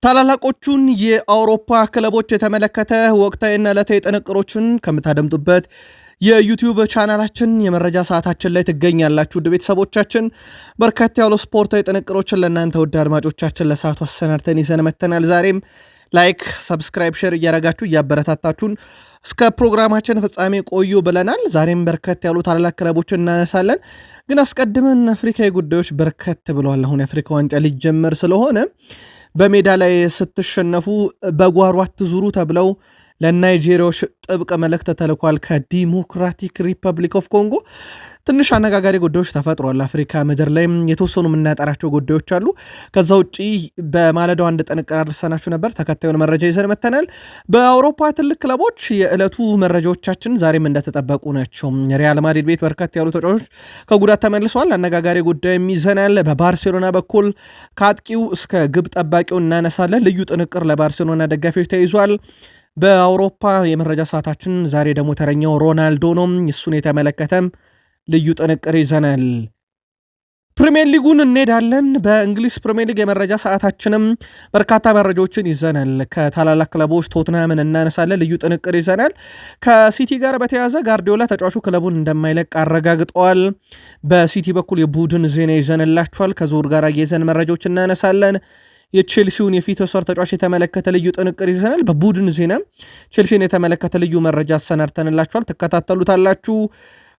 ታላላቆቹን የአውሮፓ ክለቦች የተመለከተ ወቅታዊና ዕለታዊ ጥንቅሮችን ከምታደምጡበት የዩቲዩብ ቻናላችን የመረጃ ሰዓታችን ላይ ትገኛላችሁ። ውድ ቤተሰቦቻችን በርከት ያሉ ስፖርታዊ ጥንቅሮችን ለእናንተ ውድ አድማጮቻችን ለሰዓቱ አሰናድተን ይዘን መተናል። ዛሬም ላይክ፣ ሰብስክራይብ፣ ሼር እያረጋችሁ እያበረታታችሁን እስከ ፕሮግራማችን ፍጻሜ ቆዩ ብለናል። ዛሬም በርከት ያሉ ታላላቅ ክለቦችን እናነሳለን። ግን አስቀድመን አፍሪካዊ ጉዳዮች በርከት ብለዋል። አሁን የአፍሪካ ዋንጫ ሊጀመር ስለሆነ በሜዳ ላይ ስትሸነፉ በጓሮ አትዙሩ ተብለው ለናይጄሪያዎች ጥብቅ መልእክት ተልኳል ከዲሞክራቲክ ሪፐብሊክ ኦፍ ኮንጎ። ትንሽ አነጋጋሪ ጉዳዮች ተፈጥሯል። አፍሪካ ምድር ላይ የተወሰኑ የምናጠራቸው ጉዳዮች አሉ። ከዛ ውጭ በማለዳው አንድ ጥንቅር አድርሰናችሁ ነበር። ተከታዩን መረጃ ይዘን መተናል። በአውሮፓ ትልቅ ክለቦች የዕለቱ መረጃዎቻችን ዛሬም እንደተጠበቁ ናቸው። ሪያል ማድሪድ ቤት በርከት ያሉ ተጫዋቾች ከጉዳት ተመልሰዋል። አነጋጋሪ ጉዳይም ይዘናል። በባርሴሎና በኩል ከአጥቂው እስከ ግብ ጠባቂው እናነሳለን። ልዩ ጥንቅር ለባርሴሎና ደጋፊዎች ተይዟል። በአውሮፓ የመረጃ ሰዓታችን ዛሬ ደግሞ ተረኛው ሮናልዶ ነው። እሱን የተመለከተም ልዩ ጥንቅር ይዘናል። ፕሪሚየር ሊጉን እንሄዳለን። በእንግሊዝ ፕሪሚየር ሊግ የመረጃ ሰዓታችንም በርካታ መረጃዎችን ይዘናል። ከታላላቅ ክለቦች ቶትናምን እናነሳለን። ልዩ ጥንቅር ይዘናል። ከሲቲ ጋር በተያያዘ ጋርዲዮላ ተጫዋቹ ክለቡን እንደማይለቅ አረጋግጠዋል። በሲቲ በኩል የቡድን ዜና ይዘንላችኋል። ከዞር ጋር እየይዘን መረጃዎች እናነሳለን። የቼልሲውን የፊት ወሰር ተጫዋች የተመለከተ ልዩ ጥንቅር ይዘናል። በቡድን ዜና ቼልሲን የተመለከተ ልዩ መረጃ አሰናድተንላችኋል፣ ትከታተሉታላችሁ።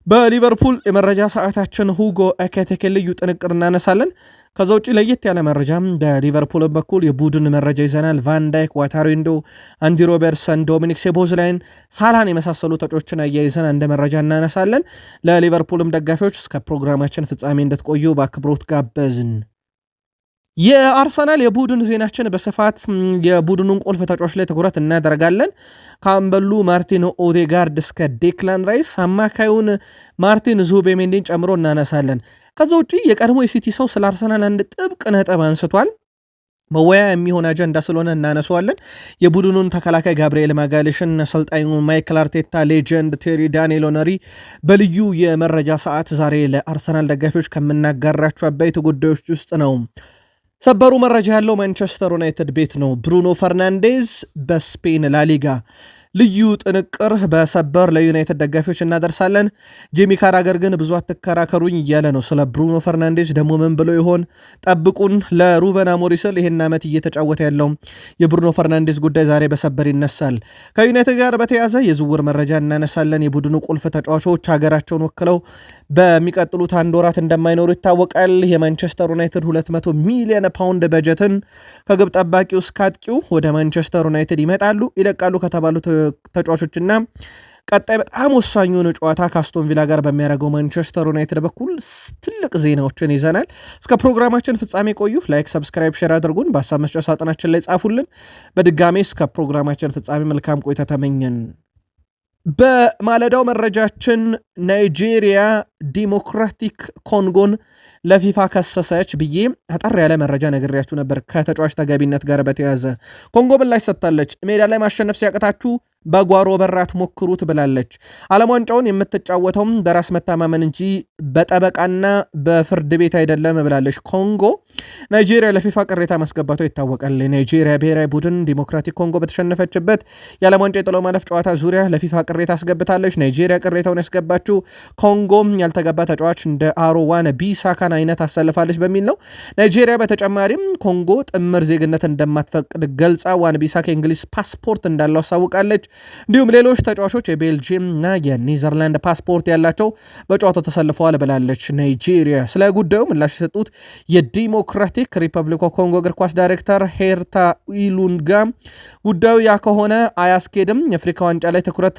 በሊቨርፑል የመረጃ ሰዓታችን ሁጎ ኤኪቲኬ ልዩ ጥንቅር እናነሳለን። ከዛ ውጭ ለየት ያለ መረጃም በሊቨርፑል በኩል የቡድን መረጃ ይዘናል። ቫንዳይክ፣ ዋታሪንዶ፣ አንዲ ሮበርትሰን፣ ዶሚኒክ ሴቦዝላይን፣ ሳላን የመሳሰሉ ተጫዋቾችን አያይዘን እንደ መረጃ እናነሳለን። ለሊቨርፑልም ደጋፊዎች እስከ ፕሮግራማችን ፍጻሜ እንድትቆዩ በአክብሮት ጋበዝን። የአርሰናል የቡድን ዜናችን በስፋት የቡድኑን ቁልፍ ተጫዋች ላይ ትኩረት እናደርጋለን። ከአምበሉ ማርቲን ኦዴጋርድ እስከ ዴክላን ራይስ፣ አማካዩን ማርቲን ዙቤሜንዲን ጨምሮ እናነሳለን። ከዛ ውጭ የቀድሞ የሲቲ ሰው ስለ አርሰናል አንድ ጥብቅ ነጥብ አንስቷል። መወያ የሚሆን አጀንዳ ስለሆነ እናነሰዋለን። የቡድኑን ተከላካይ ጋብርኤል ማጋሌሽን፣ አሰልጣኙ ማይክል አርቴታ፣ ሌጀንድ ቴሪ ዳንኤል ኦነሪ በልዩ የመረጃ ሰዓት ዛሬ ለአርሰናል ደጋፊዎች ከምናጋራቸው አበይት ጉዳዮች ውስጥ ነው። ሰበሩ መረጃ ያለው ማንቸስተር ዩናይትድ ቤት ነው። ብሩኖ ፈርናንዴዝ በስፔን ላሊጋ ልዩ ጥንቅር በሰበር ለዩናይትድ ደጋፊዎች እናደርሳለን። ጄሚ ካራገር ግን ብዙ አትከራከሩኝ እያለ ነው። ስለ ብሩኖ ፈርናንዴዝ ደግሞ ምን ብሎ ይሆን? ጠብቁን። ለሩበን አሞሪም ስል ይህን ዓመት እየተጫወተ ያለው የብሩኖ ፈርናንዴዝ ጉዳይ ዛሬ በሰበር ይነሳል። ከዩናይትድ ጋር በተያዘ የዝውውር መረጃ እናነሳለን። የቡድኑ ቁልፍ ተጫዋቾች ሀገራቸውን ወክለው በሚቀጥሉት አንድ ወራት እንደማይኖሩ ይታወቃል። የማንቸስተር ዩናይትድ 200 ሚሊዮን ፓውንድ በጀትን ከግብ ጠባቂው እስከ አጥቂው ወደ ማንቸስተር ዩናይትድ ይመጣሉ ይለቃሉ ከተባሉት ተጫዋቾችና ቀጣይ በጣም ወሳኙን ጨዋታ ከአስቶን ቪላ ጋር በሚያደርገው ማንቸስተር ዩናይትድ በኩል ትልቅ ዜናዎችን ይዘናል። እስከ ፕሮግራማችን ፍጻሜ ቆዩ። ላይክ፣ ሰብስክራይብ፣ ሼር አድርጉን። በሀሳብ መስጫ ሳጥናችን ላይ ጻፉልን። በድጋሜ እስከ ፕሮግራማችን ፍጻሜ መልካም ቆይታ ተመኘን። በማለዳው መረጃችን ናይጄሪያ ዲሞክራቲክ ኮንጎን ለፊፋ ከሰሰች ብዬ አጠር ያለ መረጃ ነግሬያችሁ ነበር። ከተጫዋች ተገቢነት ጋር በተያያዘ ኮንጎ ምላሽ ሰጥታለች። ሜዳ ላይ ማሸነፍ ሲያቅታችሁ በጓሮ በራት ሞክሩት ብላለች። ዓለም ዋንጫውን የምትጫወተውም በራስ መተማመን እንጂ በጠበቃና በፍርድ ቤት አይደለም ብላለች። ኮንጎ ናይጄሪያ ለፊፋ ቅሬታ ማስገባቷ ይታወቃል። ናይጄሪያ ብሔራዊ ቡድን ዲሞክራቲክ ኮንጎ በተሸነፈችበት የዓለም ዋንጫ የጥሎ ማለፍ ጨዋታ ዙሪያ ለፊፋ ቅሬታ አስገብታለች። ናይጄሪያ ቅሬታውን ያስገባችው ኮንጎም ያልተገባ ተጫዋች እንደ አሮዋን ቢሳካን አይነት አሰልፋለች በሚል ነው። ናይጄሪያ በተጨማሪም ኮንጎ ጥምር ዜግነት እንደማትፈቅድ ገልጻ ዋን ቢሳካ የእንግሊዝ ፓስፖርት እንዳለው አሳውቃለች። እንዲሁም ሌሎች ተጫዋቾች የቤልጂየም እና የኔዘርላንድ ፓስፖርት ያላቸው በጨዋታው ተሰልፈዋል ብላለች ናይጄሪያ። ስለ ጉዳዩ ምላሽ የሰጡት የዲሞክራቲክ ሪፐብሊክ ኦፍ ኮንጎ እግር ኳስ ዳይሬክተር ሄርታ ኢሉንጋ ጉዳዩ ያ ከሆነ አያስኬድም፣ የአፍሪካ ዋንጫ ላይ ትኩረት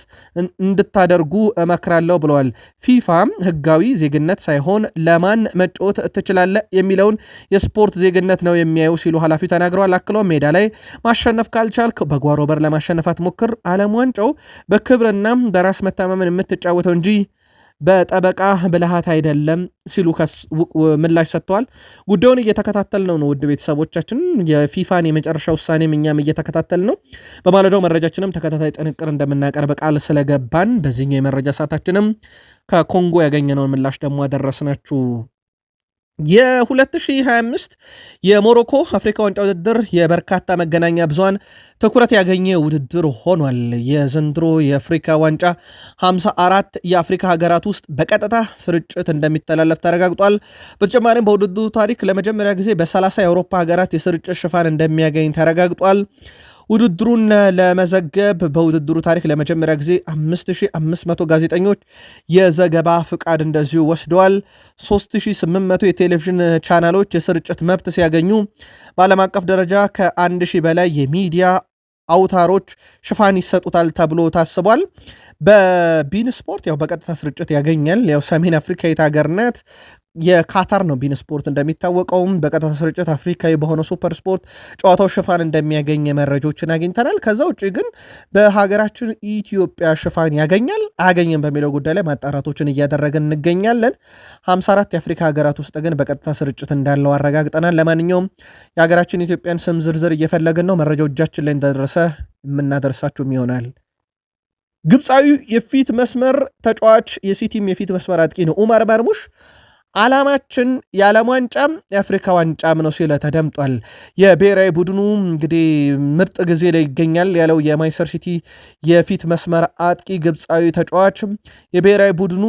እንድታደርጉ እመክራለሁ ብለዋል። ፊፋ ህጋዊ ዜግነት ሳይሆን ለማን መጫወት ትችላለ የሚለውን የስፖርት ዜግነት ነው የሚያዩ ሲሉ ኃላፊው ተናግረዋል። አክሎም ሜዳ ላይ ማሸነፍ ካልቻልክ በጓሮ በር ለማሸነፍ አትሞክር፣ ዓለም ዋንጫው በክብርና በራስ መተማመን የምትጫወተው እንጂ በጠበቃ ብልሃት አይደለም ሲሉ ምላሽ ሰጥተዋል። ጉዳዩን እየተከታተል ነው። ውድ ቤተሰቦቻችን የፊፋን የመጨረሻ ውሳኔ እኛም እየተከታተል ነው። በማለዳው መረጃችንም ተከታታይ ጥንቅር እንደምናቀርብ ቃል ስለገባን በዚህኛው የመረጃ ሰዓታችንም ከኮንጎ ያገኘነውን ምላሽ ደግሞ አደረስናችሁ። የ2025 የሞሮኮ አፍሪካ ዋንጫ ውድድር የበርካታ መገናኛ ብዙሃን ትኩረት ያገኘ ውድድር ሆኗል። የዘንድሮ የአፍሪካ ዋንጫ 54 የአፍሪካ ሀገራት ውስጥ በቀጥታ ስርጭት እንደሚተላለፍ ተረጋግጧል። በተጨማሪም በውድድሩ ታሪክ ለመጀመሪያ ጊዜ በ30 የአውሮፓ ሀገራት የስርጭት ሽፋን እንደሚያገኝ ተረጋግጧል። ውድድሩን ለመዘገብ በውድድሩ ታሪክ ለመጀመሪያ ጊዜ 5500 ጋዜጠኞች የዘገባ ፍቃድ እንደዚሁ ወስደዋል። 3800 የቴሌቪዥን ቻናሎች የስርጭት መብት ሲያገኙ በዓለም አቀፍ ደረጃ ከ1000 በላይ የሚዲያ አውታሮች ሽፋን ይሰጡታል ተብሎ ታስቧል። በቢን ስፖርት ያው በቀጥታ ስርጭት ያገኛል። ያው ሰሜን አፍሪካዊት ሀገር ናት። የካታር ነው ቢን ስፖርት እንደሚታወቀውም በቀጥታ ስርጭት አፍሪካዊ በሆነው ሱፐር ስፖርት ጨዋታው ሽፋን እንደሚያገኝ መረጃዎችን አግኝተናል። ከዛ ውጭ ግን በሀገራችን ኢትዮጵያ ሽፋን ያገኛል አያገኝም በሚለው ጉዳይ ላይ ማጣራቶችን እያደረግን እንገኛለን። 54 የአፍሪካ ሀገራት ውስጥ ግን በቀጥታ ስርጭት እንዳለው አረጋግጠናል። ለማንኛውም የሀገራችን ኢትዮጵያን ስም ዝርዝር እየፈለግን ነው። መረጃው እጃችን ላይ እንደደረሰ የምናደርሳችሁም ይሆናል። ግብፃዊ የፊት መስመር ተጫዋች የሲቲም የፊት መስመር አጥቂ ነው ኡመር መርሙሽ ዓላማችን የዓለም ዋንጫም የአፍሪካ ዋንጫም ነው ሲል ተደምጧል። የብሔራዊ ቡድኑ እንግዲህ ምርጥ ጊዜ ላይ ይገኛል ያለው የማንቸስተር ሲቲ የፊት መስመር አጥቂ ግብፃዊ ተጫዋች የብሔራዊ ቡድኑ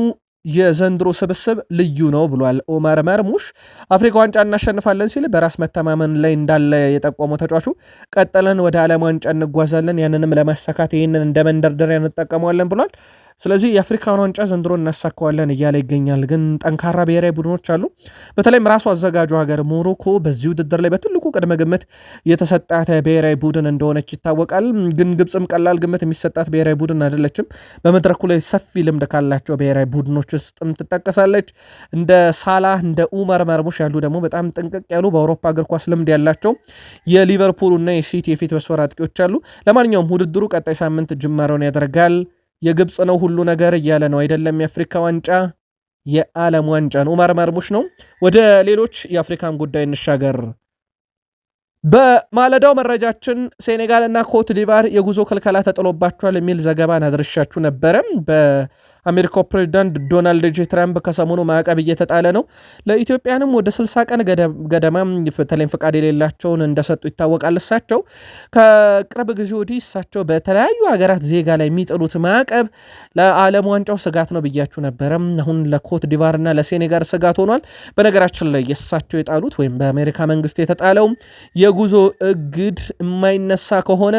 የዘንድሮ ስብስብ ልዩ ነው ብሏል። ኡመር መርሙሽ አፍሪካ ዋንጫ እናሸንፋለን ሲል በራስ መተማመን ላይ እንዳለ የጠቆመው ተጫዋቹ ቀጥለን ወደ ዓለም ዋንጫ እንጓዛለን፣ ያንንም ለማሳካት ይህንን እንደ መንደርደሪያ እንጠቀመዋለን ብሏል። ስለዚህ የአፍሪካን ዋንጫ ዘንድሮ እናሳካዋለን እያለ ይገኛል። ግን ጠንካራ ብሔራዊ ቡድኖች አሉ። በተለይም ራሱ አዘጋጁ ሀገር ሞሮኮ በዚህ ውድድር ላይ በትልቁ ቅድመ ግምት የተሰጣት ብሔራዊ ቡድን እንደሆነች ይታወቃል። ግን ግብፅም ቀላል ግምት የሚሰጣት ብሔራዊ ቡድን አይደለችም። በመድረኩ ላይ ሰፊ ልምድ ካላቸው ብሔራዊ ቡድኖች ውስጥም ትጠቀሳለች። እንደ ሳላህ እንደ ኡመር መርሙሽ ያሉ ደግሞ በጣም ጥንቅቅ ያሉ በአውሮፓ እግር ኳስ ልምድ ያላቸው የሊቨርፑል እና የሲቲ የፊት መስመር አጥቂዎች አሉ። ለማንኛውም ውድድሩ ቀጣይ ሳምንት ጅማሬውን ያደርጋል። የግብፅ ነው ሁሉ ነገር እያለ ነው አይደለም። የአፍሪካ ዋንጫ የዓለም ዋንጫ ነው። ኡመር መርሙሽ ነው። ወደ ሌሎች የአፍሪካን ጉዳይ እንሻገር። በማለዳው መረጃችን ሴኔጋል እና ኮት ዲቫር የጉዞ ክልከላ ተጥሎባቸዋል የሚል ዘገባን አድርሻችሁ ነበረ። በአሜሪካው ፕሬዚዳንት ዶናልድ ጄ ትራምፕ ከሰሞኑ ማዕቀብ እየተጣለ ነው። ለኢትዮጵያንም ወደ 60 ቀን ገደማ በተለይም ፈቃድ የሌላቸውን እንደሰጡ ይታወቃል። እሳቸው ከቅርብ ጊዜ ወዲህ እሳቸው በተለያዩ ሀገራት ዜጋ ላይ የሚጥሉት ማዕቀብ ለዓለም ዋንጫው ስጋት ነው ብያችሁ ነበረ። አሁን ለኮት ዲቫር እና ለሴኔጋል ስጋት ሆኗል። በነገራችን ላይ የእሳቸው የጣሉት ወይም በአሜሪካ መንግስት የተጣለው የጉዞ እግድ የማይነሳ ከሆነ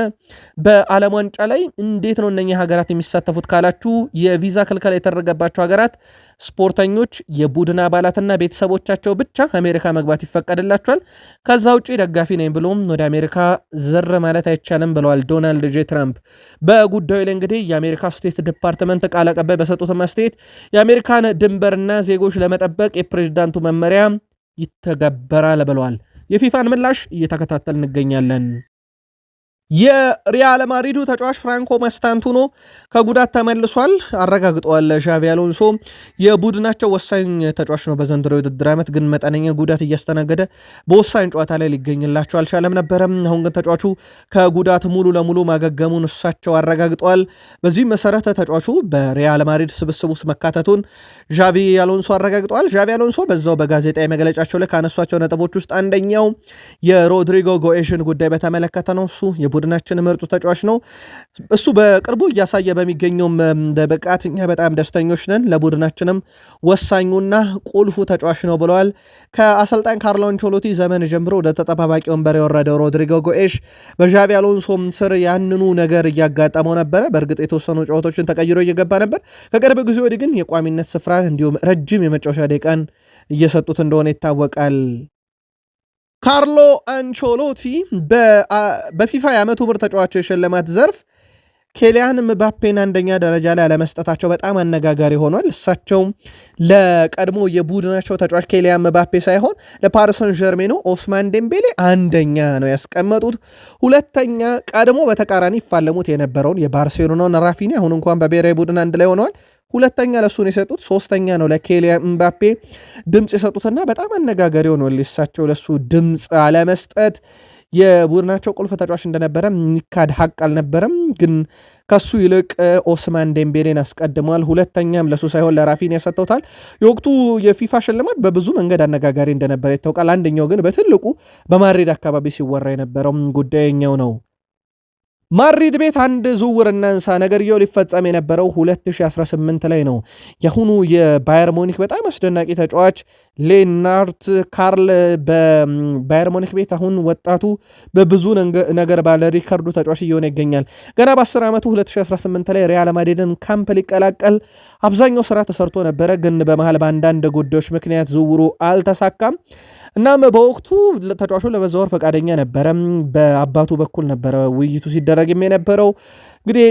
በዓለም ዋንጫ ላይ እንዴት ነው እነኛ ሀገራት የሚሳተፉት ካላችሁ የቪዛ ክልከላ የተደረገባቸው ሀገራት ስፖርተኞች፣ የቡድን አባላትና ቤተሰቦቻቸው ብቻ አሜሪካ መግባት ይፈቀድላቸዋል። ከዛ ውጭ ደጋፊ ነኝ ብሎም ወደ አሜሪካ ዝር ማለት አይቻልም ብለዋል ዶናልድ ጄ ትራምፕ። በጉዳዩ ላይ እንግዲህ የአሜሪካ ስቴት ዲፓርትመንት ቃል አቀባይ በሰጡት አስተያየት የአሜሪካን ድንበርና ዜጎች ለመጠበቅ የፕሬዝዳንቱ መመሪያ ይተገበራል ብለዋል። የፊፋን ምላሽ እየተከታተል እንገኛለን። የሪያል ማድሪዱ ተጫዋች ፍራንኮ ማስታንቱኖ ከጉዳት ተመልሷል አረጋግጠዋል ዣቪ አሎንሶ። የቡድናቸው ወሳኝ ተጫዋች ነው በዘንድሮ የውድድር ዓመት፣ ግን መጠነኛ ጉዳት እያስተናገደ በወሳኝ ጨዋታ ላይ ሊገኝላቸው አልቻለም ነበረም። አሁን ግን ተጫዋቹ ከጉዳት ሙሉ ለሙሉ ማገገሙን እሳቸው አረጋግጠዋል። በዚህ መሰረተ ተጫዋቹ በሪያል ማድሪድ ስብስብ ውስጥ መካተቱን ዣቪ አሎንሶ አረጋግጠዋል። ዣቪ አሎንሶ በዛው በጋዜጣዊ መግለጫቸው ላይ ካነሷቸው ነጥቦች ውስጥ አንደኛው የሮድሪጎ ጎኤሽን ጉዳይ በተመለከተ ነው። እሱ ቡድናችን ምርጡ ተጫዋች ነው። እሱ በቅርቡ እያሳየ በሚገኘው ብቃት እኛ በጣም ደስተኞች ነን። ለቡድናችንም ወሳኙና ቁልፉ ተጫዋች ነው ብለዋል። ከአሰልጣኝ ካርሎ አንቸሎቲ ዘመን ጀምሮ ወደ ተጠባባቂ ወንበር የወረደው ሮድሪጎ ጎኤሽ በዣቪ አሎንሶም ስር ያንኑ ነገር እያጋጠመው ነበረ። በእርግጥ የተወሰኑ ጨዋታዎችን ተቀይሮ እየገባ ነበር። ከቅርብ ጊዜ ወዲህ ግን የቋሚነት ስፍራ እንዲሁም ረጅም የመጫወቻ ደቂቃን እየሰጡት እንደሆነ ይታወቃል። ካርሎ አንቸሎቲ በፊፋ የዓመቱ ምርጥ ተጫዋች የሽልማት ዘርፍ ኬሊያን ምባፔን አንደኛ ደረጃ ላይ አለመስጠታቸው በጣም አነጋጋሪ ሆኗል። እሳቸው ለቀድሞ የቡድናቸው ተጫዋች ኬሊያን ምባፔ ሳይሆን ለፓሪስ ሰን ዠርሜኑ ኦስማን ዴምቤሌ አንደኛ ነው ያስቀመጡት። ሁለተኛ ቀድሞ በተቃራኒ ይፋለሙት የነበረውን የባርሴሎናውን ራፊኒ አሁን እንኳን በብሔራዊ ቡድን አንድ ላይ ሆነዋል። ሁለተኛ ለሱን የሰጡት፣ ሶስተኛ ነው ለኬሊያን ምባፔ ድምፅ የሰጡትና በጣም አነጋጋሪ ሆኗል። እሳቸው ለሱ ድምፅ አለመስጠት የቡድናቸው ቁልፍ ተጫዋች እንደነበረ ሚካድ ሀቅ አልነበረም። ግን ከሱ ይልቅ ኦስማን ዴምቤሌን አስቀድሟል። ሁለተኛም ለሱ ሳይሆን ለራፊኒያ ሰጥተውታል። የወቅቱ የፊፋ ሽልማት በብዙ መንገድ አነጋጋሪ እንደነበረ ይታወቃል። አንደኛው ግን በትልቁ በማድሪድ አካባቢ ሲወራ የነበረው ጉዳይኛው ነው። ማድሪድ ቤት አንድ ዝውውር እናንሳ። ነገርየው ሊፈጸም የነበረው 2018 ላይ ነው። የአሁኑ የባየር ሙኒክ በጣም አስደናቂ ተጫዋች ሌናርት ካርል በባየር ሙኒክ ቤት አሁን ወጣቱ በብዙ ነገር ባለ ሪካርዱ ተጫዋች እየሆነ ይገኛል። ገና በ10 ዓመቱ 2018 ላይ ሪያል ማድሪድን ካምፕ ሊቀላቀል አብዛኛው ስራ ተሰርቶ ነበረ፣ ግን በመሃል በአንዳንድ ጉዳዮች ምክንያት ዝውውሩ አልተሳካም። እናም በወቅቱ ተጫዋቹ ለመዛወር ፈቃደኛ ነበረ። በአባቱ በኩል ነበረ ውይይቱ ሲደረግም የነበረው። እንግዲህ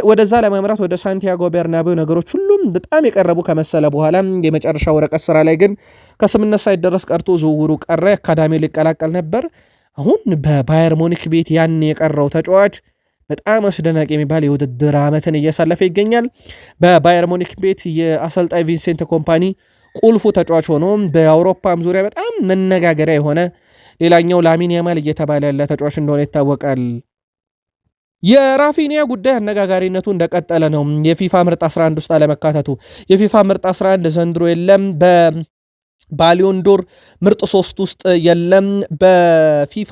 ወደዛ ለማምራት ወደ ሳንቲያጎ ቤርናቤው ነገሮች ሁሉም በጣም የቀረቡ ከመሰለ በኋላ የመጨረሻ ወረቀት ስራ ላይ ግን ከስምነት ሳይደረስ ቀርቶ ዝውውሩ ቀረ። አካዳሚ ሊቀላቀል ነበር። አሁን በባየር ሙኒክ ቤት ያን የቀረው ተጫዋች በጣም አስደናቂ የሚባል የውድድር ዓመትን እያሳለፈ ይገኛል። በባየር ሙኒክ ቤት የአሰልጣኝ ቪንሴንት ኮምፓኒ ቁልፉ ተጫዋች ሆኖ በአውሮፓም ዙሪያ በጣም መነጋገሪያ የሆነ ሌላኛው ላሚን ያማል እየተባለ ያለ ተጫዋች እንደሆነ ይታወቃል። የራፊኒያ ጉዳይ አነጋጋሪነቱ እንደቀጠለ ነው። የፊፋ ምርጥ 11 ውስጥ አለመካተቱ። የፊፋ ምርጥ 11 ዘንድሮ የለም። በባሊዮንዶር ምርጥ 3 ውስጥ የለም። በፊፋ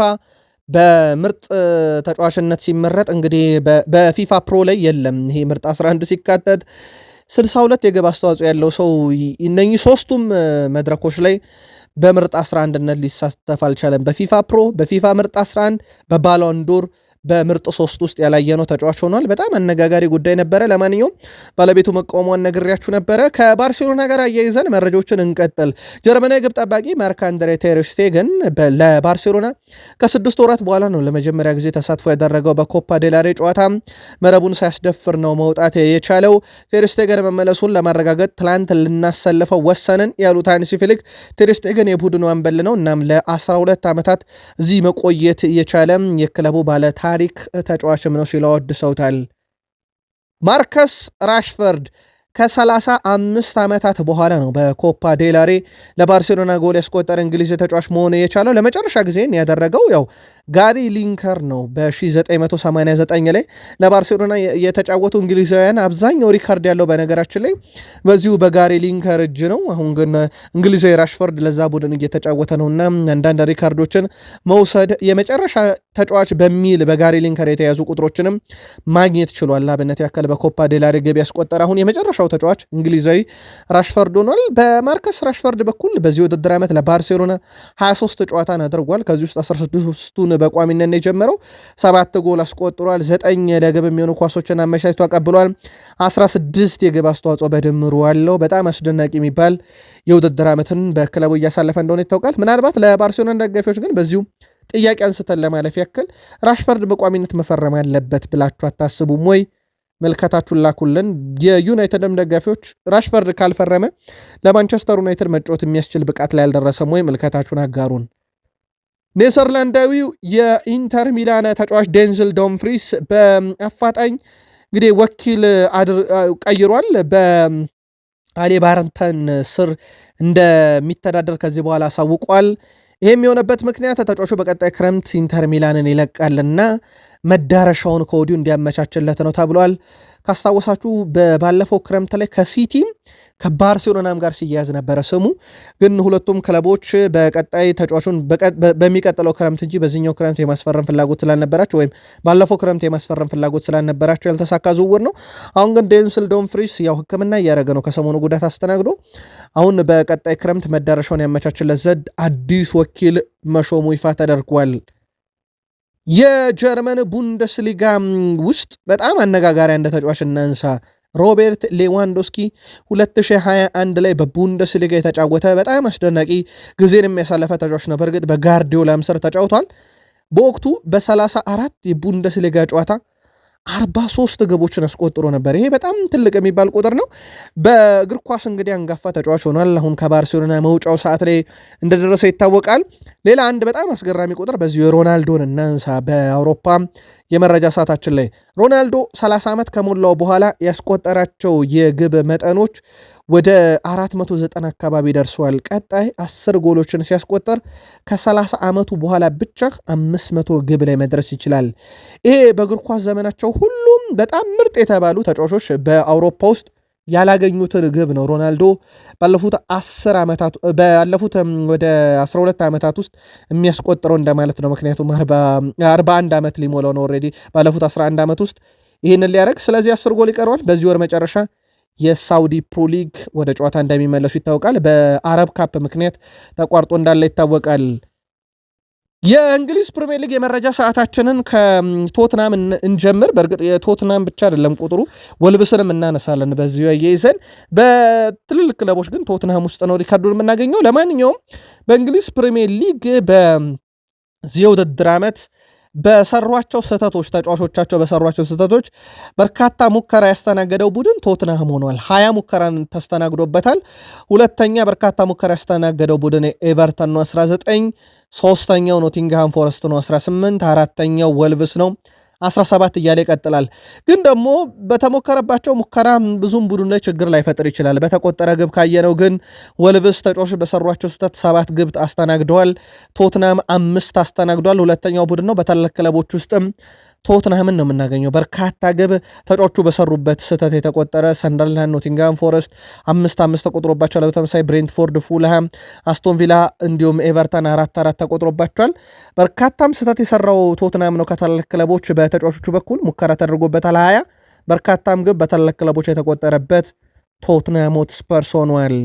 በምርጥ ተጫዋችነት ሲመረጥ እንግዲህ በፊፋ ፕሮ ላይ የለም። ይሄ ምርጥ 11 ሲካተት 62 የግብ አስተዋጽኦ ያለው ሰው እነኚህ ሶስቱም መድረኮች ላይ በምርጥ 11ነት ሊሳተፍ አልቻለም። በፊፋ ፕሮ፣ በፊፋ ምርጥ 11፣ በባሎንዶር በምርጥ 3 ውስጥ ያላየነው ተጫዋች ሆኗል። በጣም አነጋጋሪ ጉዳይ ነበረ። ለማንኛውም ባለቤቱ መቃወሟን ነግሬያችሁ ነበረ። ከባርሴሎና ጋር አያይዘን መረጃዎችን እንቀጥል። ጀርመናዊ ግብ ጠባቂ ማርክ አንድሬ ቴር ስቴገን ለባርሴሎና ከ6 ወራት በኋላ ነው ለመጀመሪያ ጊዜ ተሳትፎ ያደረገው። በኮፓ ዴላሬ ጨዋታ መረቡን ሳያስደፍር ነው መውጣት የቻለው። ቴር ስቴገን መመለሱን ለማረጋገጥ ትላንት ልናሰልፈው ወሰንን ያሉት ሃንሲ ፍሊክ ቴር ስቴገን የቡድኑ አምበል ነው፣ እናም ለ12 ዓመታት እዚህ መቆየት የቻለ የክለቡ ባለ ታሪክ ተጫዋችም ነው ሲሉ አወድሰውታል። ማርከስ ራሽፈርድ ከ35 ዓመታት በኋላ ነው በኮፓ ዴላሬ ለባርሴሎና ጎል ያስቆጠረ እንግሊዝ ተጫዋች መሆን የቻለው። ለመጨረሻ ጊዜ ያደረገው ያው ጋሪ ሊንከር ነው። በ1989 ላይ ለባርሴሎና የተጫወቱ እንግሊዛውያን አብዛኛው ሪካርድ ያለው በነገራችን ላይ በዚሁ በጋሪ ሊንከር እጅ ነው። አሁን ግን እንግሊዛዊ ራሽፈርድ ለዛ ቡድን እየተጫወተ ነውና አንዳንድ ሪካርዶችን መውሰድ የመጨረሻ ተጫዋች በሚል በጋሪ ሊንከር የተያዙ ቁጥሮችንም ማግኘት ችሏል። ላብነት ያክል በኮፓ ዴላሬ ገቢ ያስቆጠረ አሁን የመጨረሻው ተጫዋች እንግሊዛዊ ራሽፈርድ ሆኗል። በማርከስ ራሽፈርድ በኩል በዚህ ውድድር ዓመት ለባርሴሎና 23 ጨዋታን አድርጓል። ከዚህ ውስጥ 16ቱን በቋሚነት የጀመረው 7 ጎል አስቆጥሯል። 9 ለግብ የሚሆኑ ኳሶችን አመቻችቶ አቀብሏል። 16 የግብ አስተዋጽኦ በድምሩ አለው። በጣም አስደናቂ የሚባል የውድድር ዓመትን በክለቡ እያሳለፈ እንደሆነ ይታወቃል። ምናልባት ለባርሴሎና ደጋፊዎች ግን በዚሁ ጥያቄ አንስተን ለማለፍ ያክል ራሽፈርድ በቋሚነት መፈረም አለበት ብላችሁ አታስቡም ወይ? መልከታችሁን ላኩልን። የዩናይትድም ደጋፊዎች ራሽፈርድ ካልፈረመ ለማንቸስተር ዩናይትድ መጫወት የሚያስችል ብቃት ላይ አልደረሰም ወይ? መልከታችሁን አጋሩን። ኔዘርላንዳዊው የኢንተር ሚላን ተጫዋች ዴንዝል ዶምፍሪስ በአፋጣኝ እንግዲህ ወኪል ቀይሯል። በአሊ ባርንተን ስር እንደሚተዳደር ከዚህ በኋላ አሳውቋል። ይህም የሆነበት ምክንያት ተጫዋቹ በቀጣይ ክረምት ኢንተር ሚላንን ይለቃልና መዳረሻውን ከወዲሁ እንዲያመቻችለት ነው ተብሏል። ካስታወሳችሁ ባለፈው ክረምት ላይ ከሲቲም ከባርሴሎናም ጋር ሲያያዝ ነበረ ስሙ። ግን ሁለቱም ክለቦች በቀጣይ ተጫዋቹን በሚቀጥለው ክረምት እንጂ በዚህኛው ክረምት የማስፈረም ፍላጎት ስላልነበራቸው ወይም ባለፈው ክረምት የማስፈረም ፍላጎት ስላልነበራቸው ያልተሳካ ዝውውር ነው። አሁን ግን ዴንስል ዶምፍሪስ ያው ሕክምና እያደረገ ነው ከሰሞኑ ጉዳት አስተናግዶ። አሁን በቀጣይ ክረምት መዳረሻውን ያመቻችለት ዘንድ አዲስ ወኪል መሾሙ ይፋ ተደርጓል። የጀርመን ቡንደስሊጋ ውስጥ በጣም አነጋጋሪ አንድ ተጫዋች እናንሳ። ሮቤርት ሌዋንዶስኪ 2021 ላይ በቡንደስሊጋ የተጫወተ በጣም አስደናቂ ጊዜን የሚያሳለፈ ተጫዋች ነው። በእርግጥ በጋርዲዮላም ስር ተጫውቷል። በወቅቱ በ34 የቡንደስሊጋ ጨዋታ 43 ግቦችን አስቆጥሮ ነበር። ይሄ በጣም ትልቅ የሚባል ቁጥር ነው። በእግር ኳስ እንግዲህ አንጋፋ ተጫዋች ሆኗል። አሁን ከባርሴሎና መውጫው ሰዓት ላይ እንደደረሰ ይታወቃል። ሌላ አንድ በጣም አስገራሚ ቁጥር በዚሁ የሮናልዶን እናንሳ። በአውሮፓ የመረጃ ሰዓታችን ላይ ሮናልዶ 30 ዓመት ከሞላው በኋላ ያስቆጠራቸው የግብ መጠኖች ወደ 490 አካባቢ ደርሷል። ቀጣይ 10 ጎሎችን ሲያስቆጠር ከ30 ዓመቱ በኋላ ብቻ 500 ግብ ላይ መድረስ ይችላል። ይሄ በእግር ኳስ ዘመናቸው ሁሉም በጣም ምርጥ የተባሉ ተጫዋቾች በአውሮፓ ውስጥ ያላገኙትን ግብ ነው ሮናልዶ ባለፉት 10 ዓመታት ወደ 12 ዓመታት ውስጥ የሚያስቆጥረው እንደማለት ነው። ምክንያቱም 41 ዓመት ሊሞላው ነው ኦልሬዲ ባለፉት 11 ዓመት ውስጥ ይህንን ሊያደርግ። ስለዚህ 10 ጎል ይቀረዋል። በዚህ ወር መጨረሻ የሳውዲ ፕሮ ሊግ ወደ ጨዋታ እንደሚመለሱ ይታወቃል። በአረብ ካፕ ምክንያት ተቋርጦ እንዳለ ይታወቃል። የእንግሊዝ ፕሪሚየር ሊግ የመረጃ ሰዓታችንን ከቶትናም እንጀምር። በእርግጥ የቶትናም ብቻ አይደለም ቁጥሩ ወልብስንም እናነሳለን በዚሁ ያይዘን። በትልልቅ ክለቦች ግን ቶትናም ውስጥ ነው ሪካርዱን የምናገኘው። ለማንኛውም በእንግሊዝ ፕሪሚየር ሊግ በዚህ ውድድር ዓመት በሰሯቸው ስህተቶች ተጫዋቾቻቸው በሰሯቸው ስህተቶች በርካታ ሙከራ ያስተናገደው ቡድን ቶትናም ሆኗል። 20 ሙከራን ተስተናግዶበታል። ሁለተኛ በርካታ ሙከራ ያስተናገደው ቡድን ኤቨርተን ነው 19፣ ሶስተኛው ኖቲንግሃም ፎረስት ነው 18፣ አራተኛው ወልቭስ ነው 17 እያለ ይቀጥላል። ግን ደግሞ በተሞከረባቸው ሙከራ ብዙም ቡድን ላይ ችግር ላይፈጥር ይችላል። በተቆጠረ ግብ ካየነው ግን ወልቭስ ተጫዋቾች በሰሯቸው ስህተት 7 ግብ አስተናግደዋል። ቶትናም 5 አስተናግዷል። ሁለተኛው ቡድን ነው። በታላላቅ ክለቦች ውስጥም ቶትናምን ነው የምናገኘው። በርካታ ግብ ተጫዋቾቹ በሰሩበት ስህተት የተቆጠረ ሰንደርላንድ፣ ኖቲንግሃም ፎረስት 5 ተቆጥሮባቸዋል። በተመሳይ ብሬንትፎርድ፣ ፉልሃም፣ አስቶን ቪላ እንዲሁም ኤቨርተን 4 ተቆጥሮባቸዋል። በርካታም ስህተት የሰራው ቶትናም ነው። ከታላላቅ ክለቦች በተጫዋቾቹ በኩል ሙከራ ተደርጎበታል 20። በርካታም ግብ በታላላቅ ክለቦች የተቆጠረበት ቶትናም ሆትስፐርስ ሆኗል።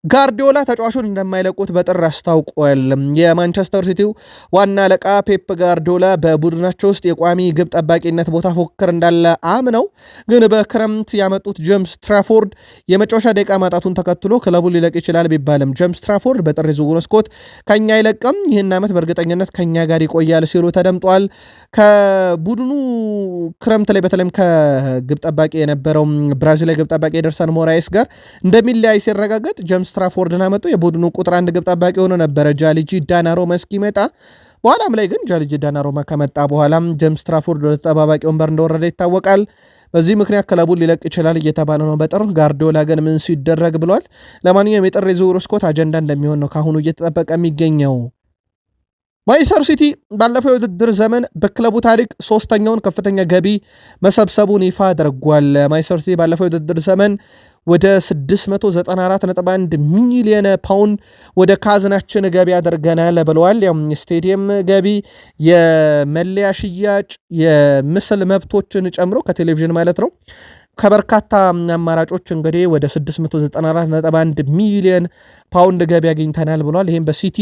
ጋርዲዮላ ተጫዋቹን እንደማይለቁት በጥር አስታውቋል። የማንቸስተር ሲቲው ዋና አለቃ ፔፕ ጋርዲዮላ በቡድናቸው ውስጥ የቋሚ ግብ ጠባቂነት ቦታ ፉክክር እንዳለ አምነው ግን በክረምት ያመጡት ጄምስ ትራፎርድ የመጫወቻ ደቂቃ ማጣቱን ተከትሎ ክለቡን ሊለቅ ይችላል ቢባልም ጄምስ ትራፎርድ በጥር የዝውውር መስኮት ከኛ አይለቅም፣ ይህን ዓመት በእርግጠኝነት ከኛ ጋር ይቆያል ሲሉ ተደምጧል። ከቡድኑ ክረምት ላይ በተለይም ከግብ ጠባቂ የነበረው ብራዚላዊ ግብ ጠባቂ ኤደርሰን ሞራይስ ጋር እንደሚለያይ ሲረጋገጥ ጄምስ ስትራፎርድን አመጡ። የቡድኑ ቁጥር 1 ግብ ጠባቂ ሆኖ ነበረ ጃሊጂ ዳናሮማ እስኪመጣ። በኋላም ላይ ግን ጃሊጂ ዳናሮማ ከመጣ በኋላም ጄምስ ስትራፎርድ ወደ ተጠባባቂ ወንበር እንደወረደ ይታወቃል። በዚህ ምክንያት ክለቡን ሊለቅ ይችላል እየተባለ ነው በጥር። ጋርዲዮላ ግን ምን ሲደረግ ብሏል። ለማንኛውም የጥር የዝውውር መስኮት አጀንዳ እንደሚሆን ነው ካሁኑ እየተጠበቀ የሚገኘው። ማንቸስተር ሲቲ ባለፈው የውድድር ዘመን በክለቡ ታሪክ 3ኛውን ከፍተኛ ገቢ መሰብሰቡን ይፋ አድርጓል። ማንቸስተር ሲቲ ባለፈው የውድድር ዘመን ወደ 694.1 ሚሊዮን ፓውንድ ወደ ካዝናችን ገቢ አድርገናል ብለዋል። ስቴዲየም ገቢ፣ የመለያ ሽያጭ፣ የምስል መብቶችን ጨምሮ ከቴሌቪዥን ማለት ነው ከበርካታ አማራጮች እንግዲህ ወደ 694.1 ሚሊዮን ፓውንድ ገቢ አግኝተናል ብሏል። ይህም በሲቲ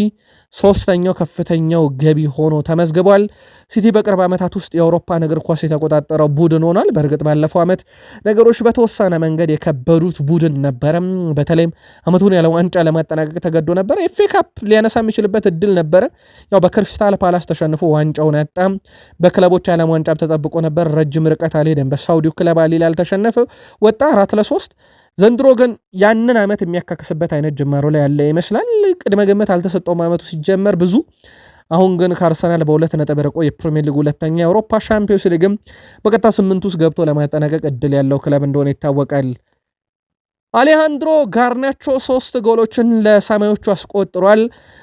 3ኛው ከፍተኛው ገቢ ሆኖ ተመዝግቧል። ሲቲ በቅርብ ዓመታት ውስጥ የአውሮፓን እግር ኳስ የተቆጣጠረው ቡድን ሆኗል። በእርግጥ ባለፈው ዓመት ነገሮች በተወሰነ መንገድ የከበዱት ቡድን ነበረ። በተለይም ዓመቱን ያለ ዋንጫ ለማጠናቀቅ ተገዶ ነበረ። ኤፍ ኤ ካፕ ሊያነሳ የሚችልበት እድል ነበረ። ያው በክሪስታል ፓላስ ተሸንፎ ዋንጫውን ያጣም። በክለቦች ዓለም ዋንጫ ተጠብቆ ነበር። ረጅም ርቀት አልሄደም። በሳውዲው ክለብ አልሂላል ተሸነፈ፣ ወጣ 4-3። ዘንድሮ ግን ያንን ዓመት የሚያካክስበት አይነት ጅማሮ ላይ ያለ ይመስላል። ቅድመ ግምት አልተሰጠውም ዓመቱ ሲጀመር ብዙ። አሁን ግን ከአርሰናል በ2 ነጥብ ርቆ የፕሪሚየር ሊግ ሁለተኛ፣ የአውሮፓ ሻምፒዮንስ ሊግም በቀጥታ 8 ውስጥ ገብቶ ለማጠናቀቅ እድል ያለው ክለብ እንደሆነ ይታወቃል። አሌሃንድሮ ጋርናቾ 3 ጎሎችን ለሰማዮቹ አስቆጥሯል።